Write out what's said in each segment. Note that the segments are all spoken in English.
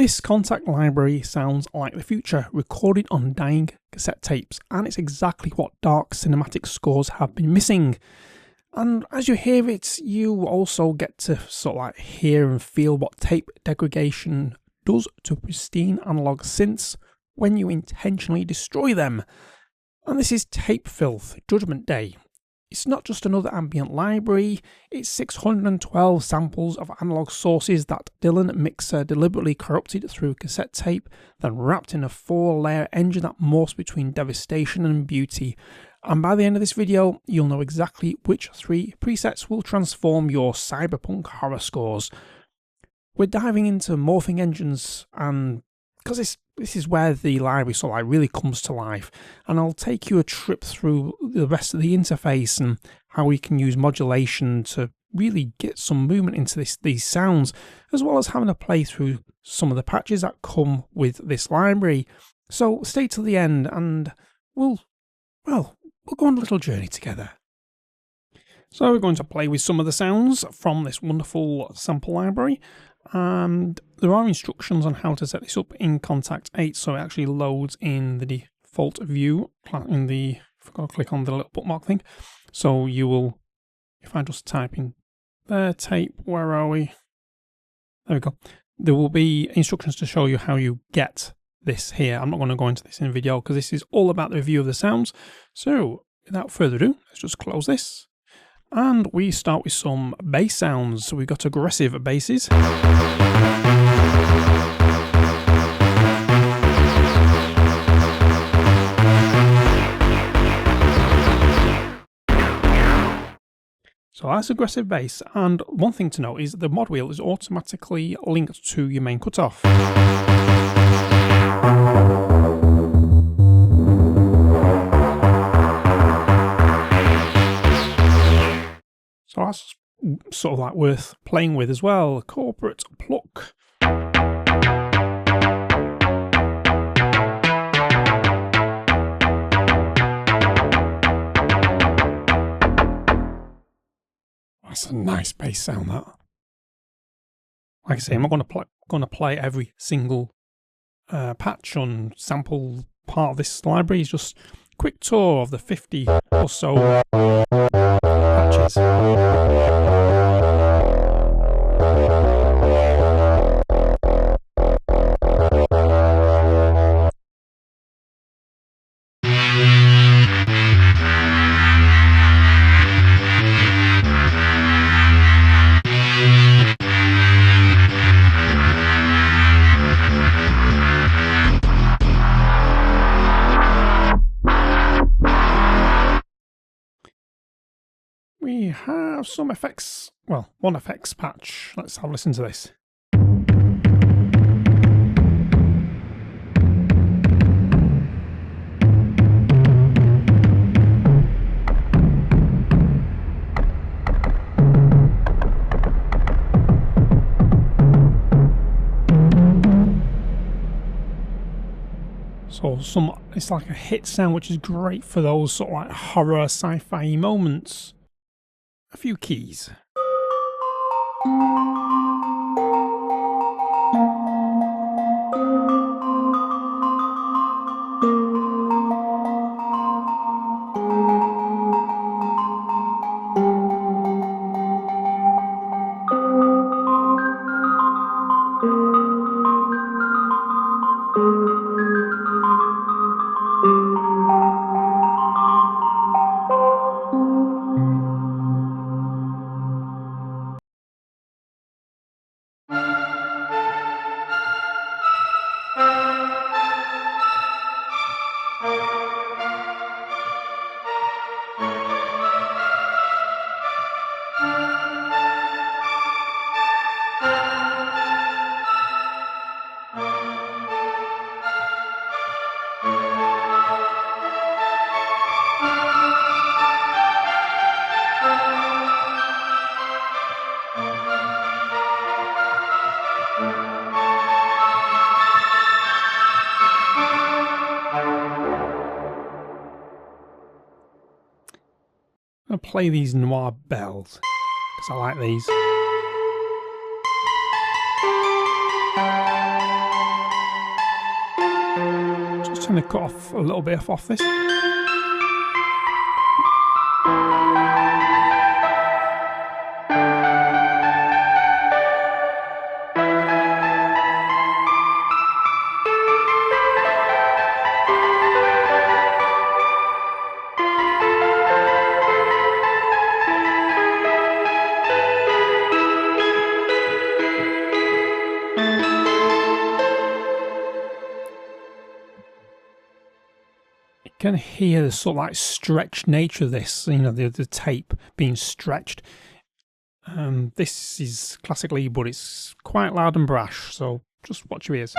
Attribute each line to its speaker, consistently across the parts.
Speaker 1: This Kontakt library sounds like the future, recorded on dying cassette tapes, and it's exactly what dark cinematic scores have been missing. And as you hear it, you also get to sort of like hear and feel what tape degradation does to pristine analog synths when you intentionally destroy them. And this is Tape Filth, Judgement Day. It's not just another ambient library, it's 612 samples of analog sources that Dylan Mixer deliberately corrupted through cassette tape, then wrapped in a 4-layer engine that morphs between devastation and beauty. And by the end of this video, you'll know exactly which 3 presets will transform your cyberpunk horror scores. We're diving into morphing engines, and because this is where the library sort of like really comes to life, and I'll take you a trip through the rest of the interface and how we can use modulation to really get some movement into these sounds, as well as having a play through some of the patches that come with this library. So stay till the end and we'll go on a little journey together. So we're going to play with some of the sounds from this wonderful sample library. And there are instructions on how to set this up in Kontakt 8, so it actually loads in the default view in the, I've got to click on the little bookmark thing. So you will, if I just type in there, tape, where are we? There we go. There will be instructions to show you how you get this here. I'm not going to go into this in a video because this is all about the review of the sounds. So without further ado, let's just close this. And we start with some bass sounds. So we've got aggressive basses. So that's aggressive bass, and one thing to note is the mod wheel is automatically linked to your main cutoff. So that's sort of like worth playing with as well. Corporate pluck. That's a nice bass sound, that. Like I say, I'm not going to play every single patch on sample part of this library. It's just a quick tour of the 50 or so patches. We have some effects, well, one effects patch. Let's have a listen to this. So it's like a hit sound, which is great for those sort of like horror sci-fi moments. A few keys. I'm going to play these noir bells because I like these. just going to cut off a little bit off this. Can hear the sort of like stretched nature of this, you know, the tape being stretched. This is classically, but it's quite loud and brash, so just watch your ears.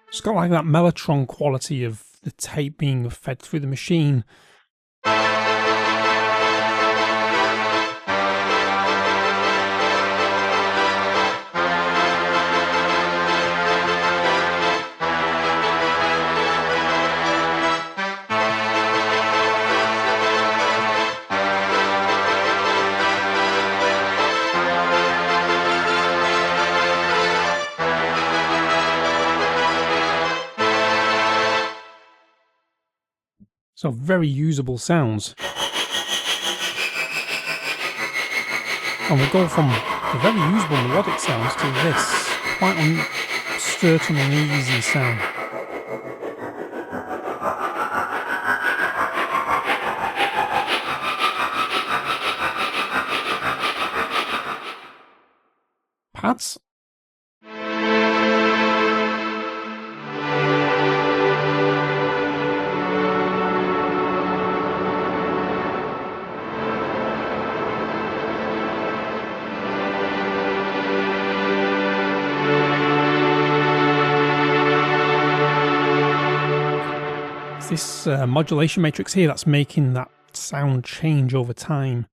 Speaker 1: It's got like that mellotron quality of the tape being fed through the machine. So very usable sounds. And we go from the very usable melodic sounds to this quite uncertain and uneasy sound. Pads. This modulation matrix here that's making that sound change over time.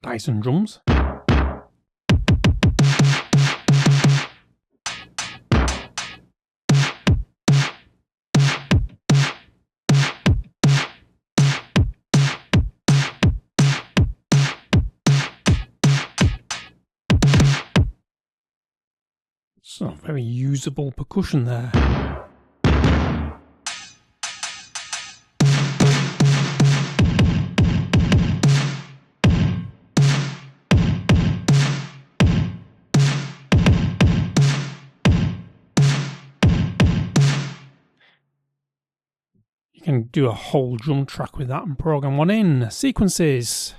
Speaker 1: Dyson drums. So very usable percussion there. You can do a whole drum track with that and program one in. Sequences.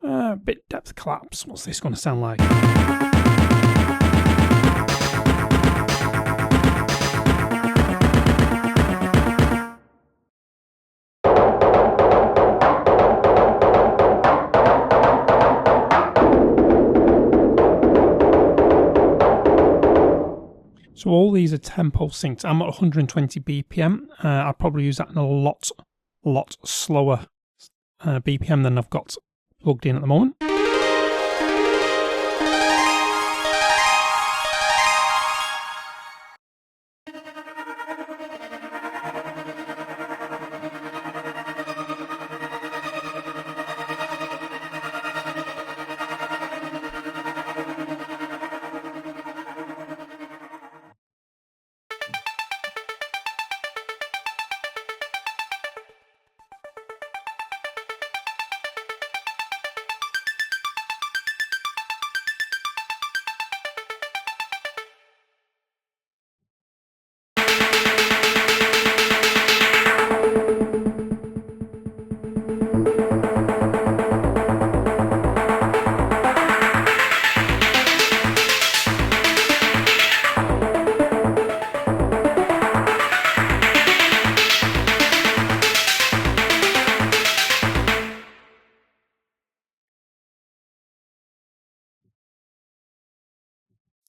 Speaker 1: Bit depth collapse. What's this going to sound like? So all these are tempo synced. I'm at 120 BPM. I'll probably use that in a lot slower BPM than I've got plugged in at the moment.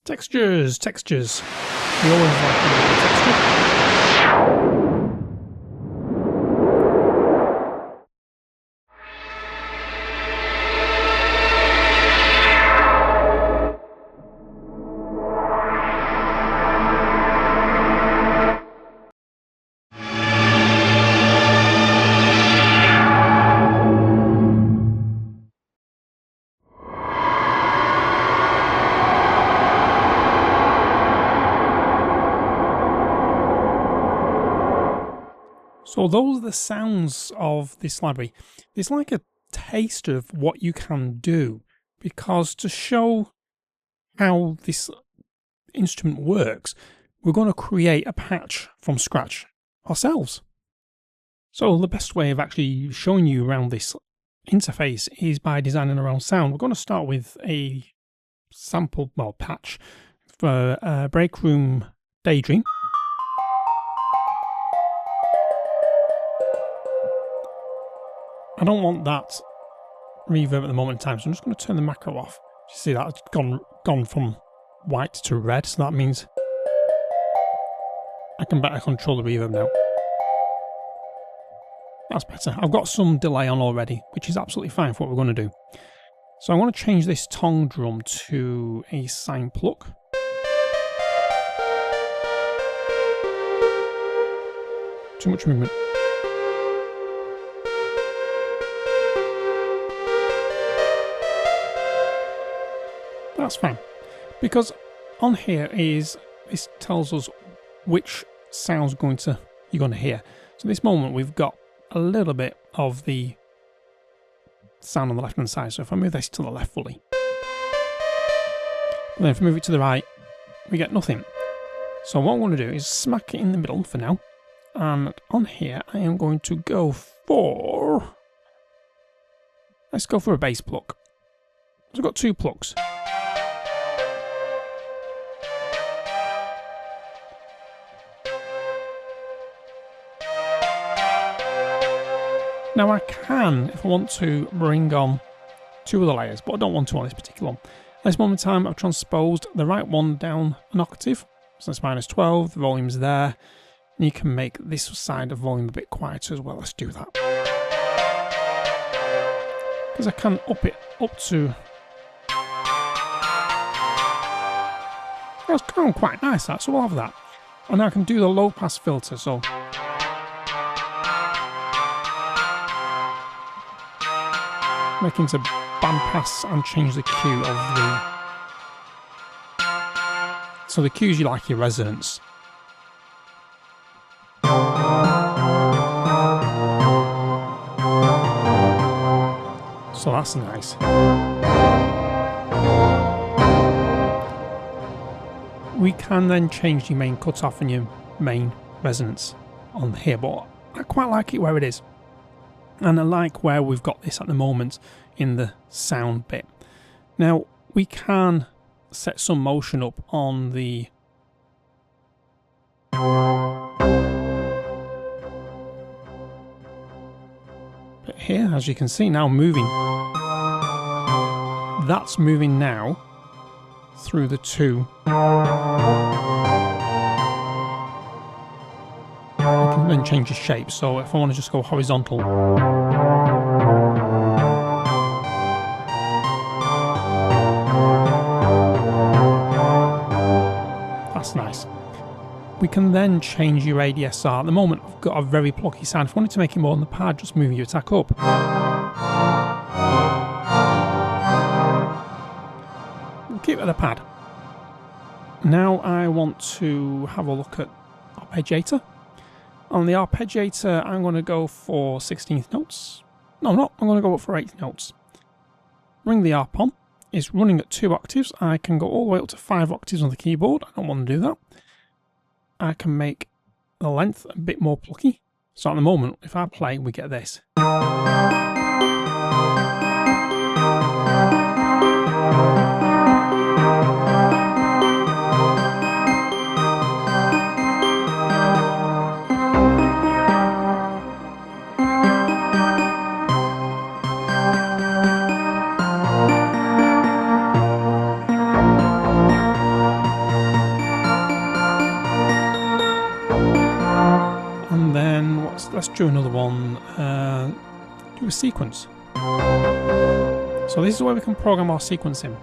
Speaker 1: Textures. We always like a little texture. So those are the sounds of this library. It's like a taste of what you can do, because to show how this instrument works, we're going to create a patch from scratch ourselves. So the best way of actually showing you around this interface is by designing around sound. We're going to start with a sample, patch for Break Room Daydream. I don't want that reverb at the moment in time, so I'm just going to turn the macro off. You see that it's gone from white to red, so that means I can better control the reverb now. That's better. I've got some delay on already, which is absolutely fine for what we're going to do. So I want to change this tongue drum to a sine pluck. Too much movement. That's fine, because on here this tells us which sounds you're going to hear. So at this moment we've got a little bit of the sound on the left hand side. So if I move this to the left fully, and then if I move it to the right, we get nothing. So what I'm going to do is smack it in the middle for now, and on here I am going to go for, let's go for a bass pluck. So I've got 2 plucks. Now I can, if I want to, bring on 2 other layers, but I don't want to on this particular one. At this moment in time, I've transposed the right one down an octave, so it's -12, the volume's there, and you can make this side of volume a bit quieter as well. Let's do that. Because I can up it up to... That's kind of quite nice, that, so we'll have that. And now I can do the low pass filter, so... Make into bandpass and change the Q of the... So the Q's you like your resonance. So that's nice. We can then change your main cutoff and your main resonance on here, but I quite like it where it is. And I like where we've got this at the moment in the sound bit. Now, we can set some motion up on the bit here, as you can see now moving. That's moving now through the 2. I can then change the shape, so if I want to just go horizontal, that's nice. We can then change your ADSR. At the moment I've got a very plucky sound. If I wanted to make it more on the pad, just move your attack up. We'll keep it at the pad. Now I want to have a look at arpeggiator. On the arpeggiator, I'm going to go for 16th notes. No, I'm not. I'm going to go up for 8th notes. Bring the arp on. It's running at 2 octaves. I can go all the way up to 5 octaves on the keyboard. I don't want to do that. I can make the length a bit more plucky. So at the moment, if I play, we get this. do another one, do a sequence. So this is where we can program our sequencing.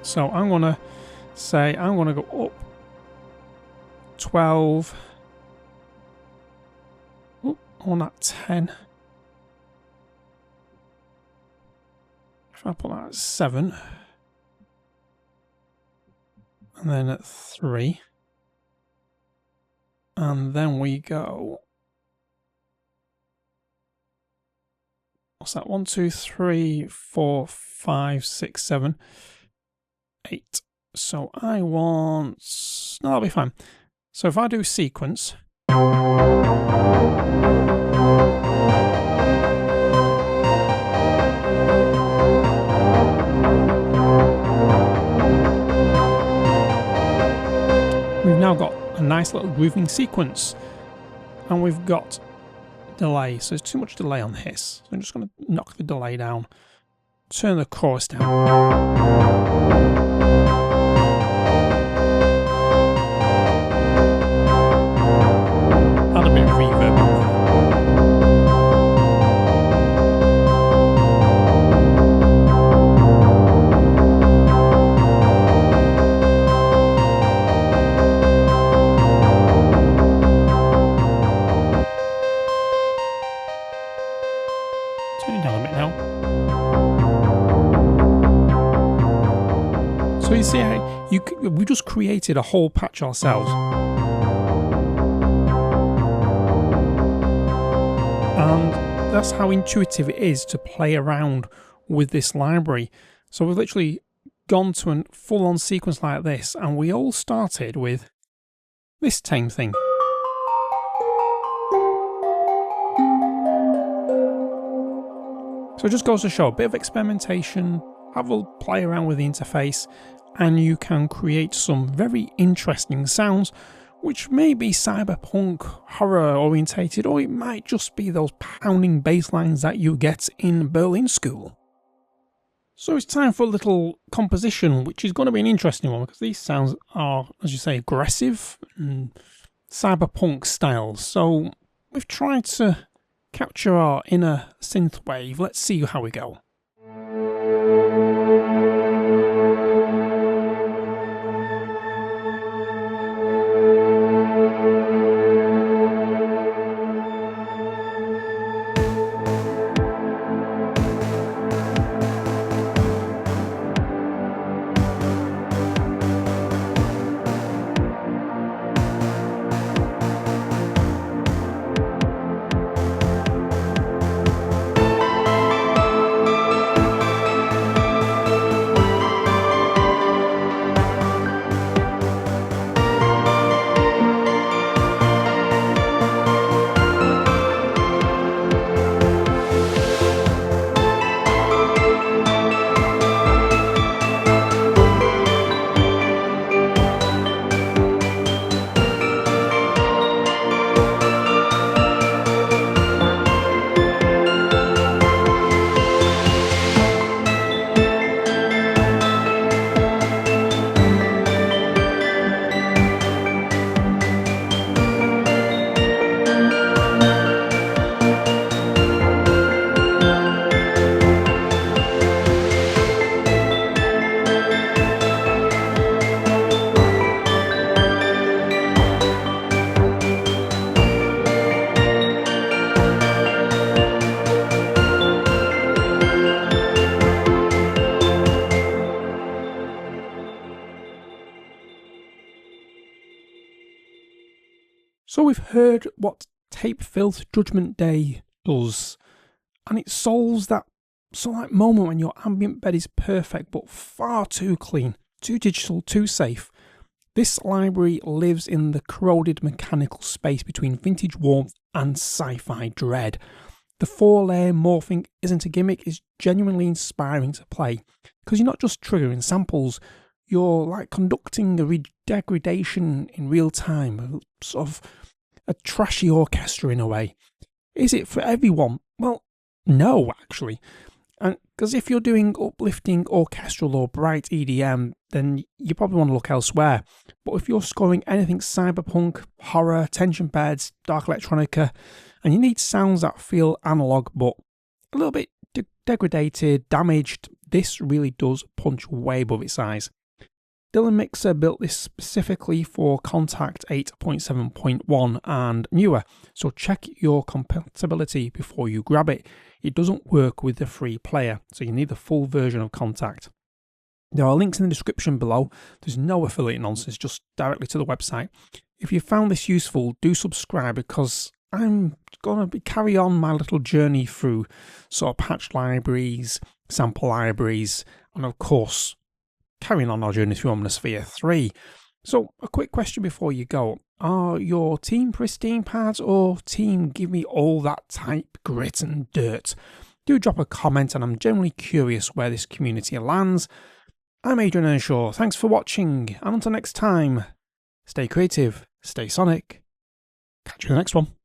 Speaker 1: So I'm going to say I'm going to go up 12, on that 10. If I put that at 7, and then at 3, and then we go, what's that? 1, 2, 3, 4, 5, 6, 7, 8. So I want, no, that'll be fine. So if I do sequence, we've now got a nice little grooving sequence, and we've got delay. So there's too much delay on this. So I'm just going to knock the delay down, turn the chorus down. Add a bit of reverb on there. Turn it down a bit now. So you see how we just created a whole patch ourselves. And that's how intuitive it is to play around with this library. So we've literally gone to a full-on sequence like this, and we all started with this tame thing. So it just goes to show a bit of experimentation, have a play around with the interface, and you can create some very interesting sounds, which may be cyberpunk, horror orientated, or it might just be those pounding bass lines that you get in Berlin School. So it's time for a little composition, which is going to be an interesting one, because these sounds are, as you say, aggressive and cyberpunk style. So we've tried to capture our inner synth wave. Let's see how we go. So we've heard what Tape Filth Judgement Day does, and it solves that slight moment when your ambient bed is perfect but far too clean, too digital, too safe. This library lives in the corroded mechanical space between vintage warmth and sci-fi dread. The 4-layer morphing isn't a gimmick, it's genuinely inspiring to play, because you're not just triggering samples, you're like conducting a degradation in real time, sort of a trashy orchestra in a way. Is it for everyone? Well, no, actually. And because if you're doing uplifting orchestral or bright EDM, then you probably want to look elsewhere. But if you're scoring anything cyberpunk, horror, tension beds, dark electronica, and you need sounds that feel analog but a little bit degraded, damaged. This really does punch way above its size. Dylan Mixer built this specifically for Kontakt 8.7.1 and newer, so check your compatibility before you grab it. It doesn't work with the free player, so you need the full version of Kontakt. There are links in the description below. There's no affiliate nonsense, just directly to the website. If you found this useful, do subscribe, because I'm going to carry on my little journey through sort of patch libraries, sample libraries, and of course, carrying on our journey through Omnisphere 3. So, a quick question before you go. Are your team pristine pads or team give me all that type, grit and dirt? Do drop a comment, and I'm generally curious where this community lands. I'm Adrian Earnshaw, thanks for watching, and until next time, stay creative, stay sonic, catch you in the next one.